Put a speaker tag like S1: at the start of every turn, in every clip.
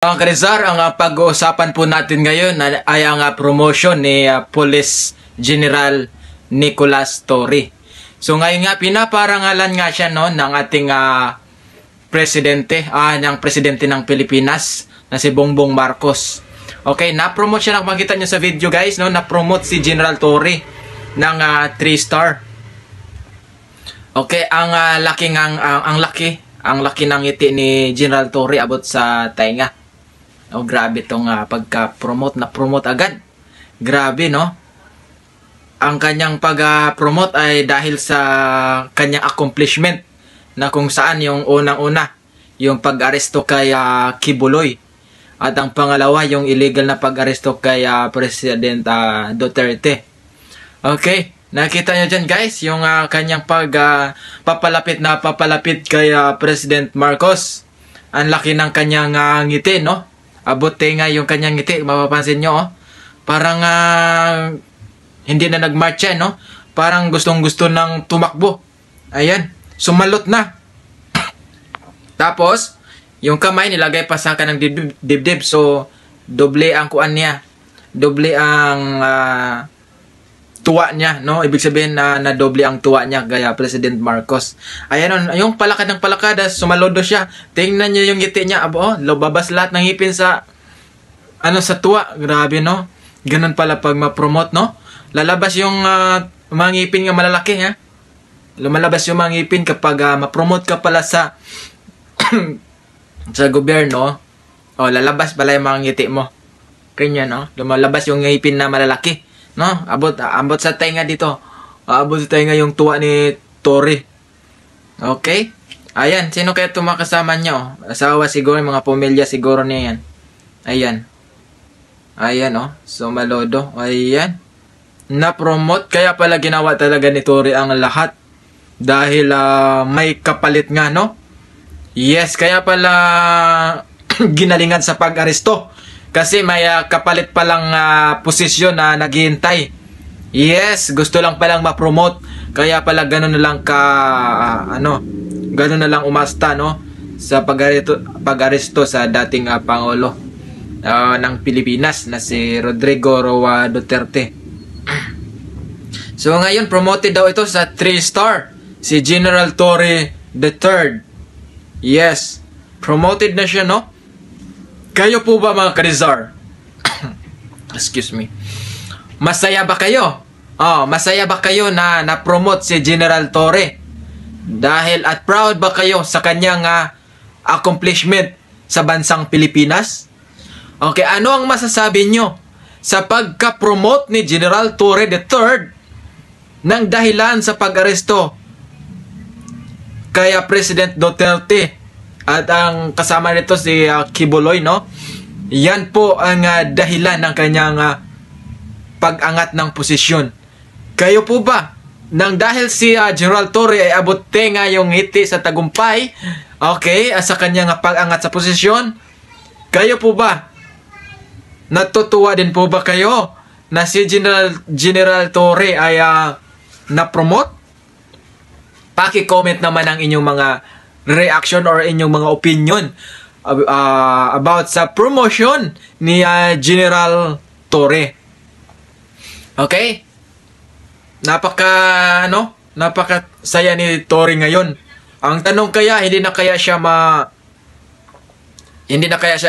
S1: Mga Karizar, ang pag-uusapan po natin ngayon ay ang promotion ni Police General Nicolas Torre. So ngayon nga, pinaparangalan nga siya ng ating presidente ng Pilipinas na si Bongbong Marcos. Okay, na-promote siya, makikita nyo sa video guys, na-promote si General Torre ng 3-star. Okay, ang laki ng ngiti ni General Torre abot sa tainga. Oh, grabe tong pagka-promote, na-promote agad. Grabe, no? Ang kanyang pag-promote ay dahil sa kanyang accomplishment na kung saan yung unang-una, yung pag-aresto kay Kibuloy. At ang pangalawa, yung illegal na pag-aresto kay President Duterte. Okay, nakita nyo dyan guys, yung kanyang papalapit kay President Marcos. Ang laki ng kanyang ngiti, no? Abot nga yung kanyang ngiti, mapapansin nyo, oh. Parang hindi na nag-march yan, no? Parang gustong-gusto ng tumakbo. Ayan, sumalot na. Tapos, yung kamay nilagay pa sa kanang dibdib. So, doble ang kuan niya. Doble ang tuwa niya, no? Ibig sabihin na doble ang tuwa niya gaya President Marcos. Ayan, yung palakad ng palakada, sumalodo siya. Tingnan niyo yung ngiti niya, babas lahat ng ngipin sa sa tuwa. Grabe, no? Ganun pala pag ma-promote, no? Lalabas yung mga ngipin nga malalaki, ha? Lumalabas yung mga ngipin kapag ma-promote ka pala sa sa gobyerno. Lalabas pala yung mga ngiti mo. Kanya, no? Lumalabas yung ngipin na malalaki. No? Abot sa tainga dito. Abot sa tainga yung tuwa ni Torre. Okay? Ayan, sino kaya tumakasama nyo? Asawa siguro, mga pamilya siguro niya yan. Ayan. Ayan, so malodo. Ayan. Na-promote. Kaya pala ginawa talaga ni Torre ang lahat. Dahil may kapalit nga, no? Yes, kaya pala ginalingan sa pag-aresto. Kasi may kapalit palang posisyon na naghihintay. Yes, gusto lang palang ma-promote. Kaya pala gano'n na lang gano'n na lang umasta, no? Sa pag-aresto sa dating Pangulo ng Pilipinas na si Rodrigo Roa Duterte. So ngayon, promoted daw ito sa 3-star. Si General Torre III. Yes, promoted na siya, no? Kayo po ba mga Karizar? Excuse me. Masaya ba kayo? Masaya ba kayo na na-promote si General Torre? Dahil at proud ba kayo sa kanyang accomplishment sa bansang Pilipinas? Okay, ano ang masasabi nyo sa pagka-promote ni General Torre III ng dahilan sa pag-aresto kaya President Duterte? At ang kasama nito si Kibuloy, no? Yan po ang dahilan ng kanyang pag-angat ng posisyon. Kayo po ba? Nang dahil si General Torre ay abot nga yung ngiti sa tagumpay, okay, sa kanyang pag-angat sa posisyon, kayo po ba? Natutuwa din po ba kayo na si General Torre ay na-promote? Paki-comment naman ang inyong mga reaction or inyong mga opinion about sa promotion ni General Torre. Okay? Napaka saya ni Torre ngayon. Ang tanong kaya, hindi na kaya siya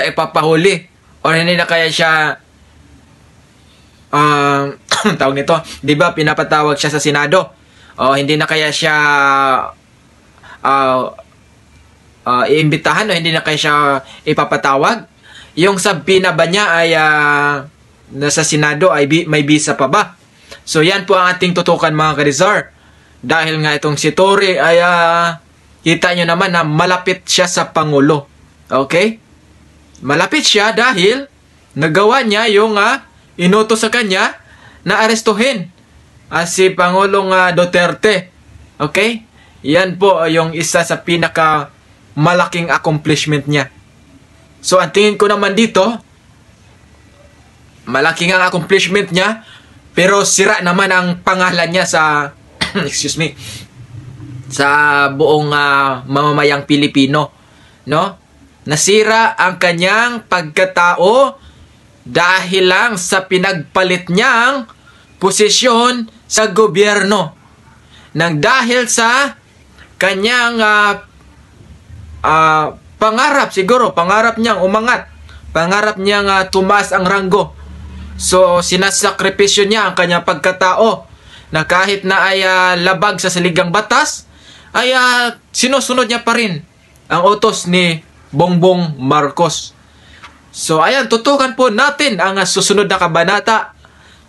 S1: ipapahuli or hindi na kaya siya tawag nito, 'di ba pinapatawag siya sa Senado? Hindi na kaya siya iimbitahan o hindi na kaya siya ipapatawag? Yung sabina ba niya ay nasa Senado ay may bisa pa ba? So yan po ang ating tutukan mga Karizar. Dahil nga itong si Torre ay kita nyo naman na malapit siya sa Pangulo. Okay? Malapit siya dahil nagawa niya yung inutos sa kanya na arestuhin si Pangulong Duterte. Okay? Yan po yung isa sa pinaka malaking accomplishment niya. So, ang tingin ko naman dito, malaking ang accomplishment niya, pero sira naman ang pangalan niya sa excuse me, sa buong mamamayang Pilipino, no? Nasira ang kanyang pagkatao dahil lang sa pinagpalit niyang posisyon sa gobyerno. Nang dahil sa kanyang pangarap niyang umangat. Pangarap niyang tumaas ang ranggo. So, sinasakripisyo niya ang kanyang pagkatao na kahit na ay labag sa saligang batas, ay sinusunod niya pa rin ang utos ni Bongbong Marcos. So, ayan, tutukan po natin ang susunod na kabanata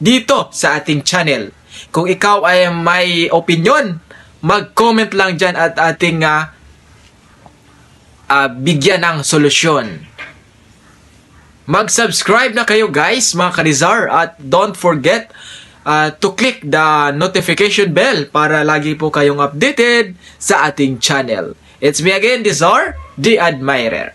S1: dito sa ating channel. Kung ikaw ay may opinion, mag-comment lang dyan at ating bigyan ng solusyon. Mag-subscribe na kayo guys, mga Kanizar, at don't forget to click the notification bell para lagi po kayong updated sa ating channel. It's me again, Nizar, the Admirer.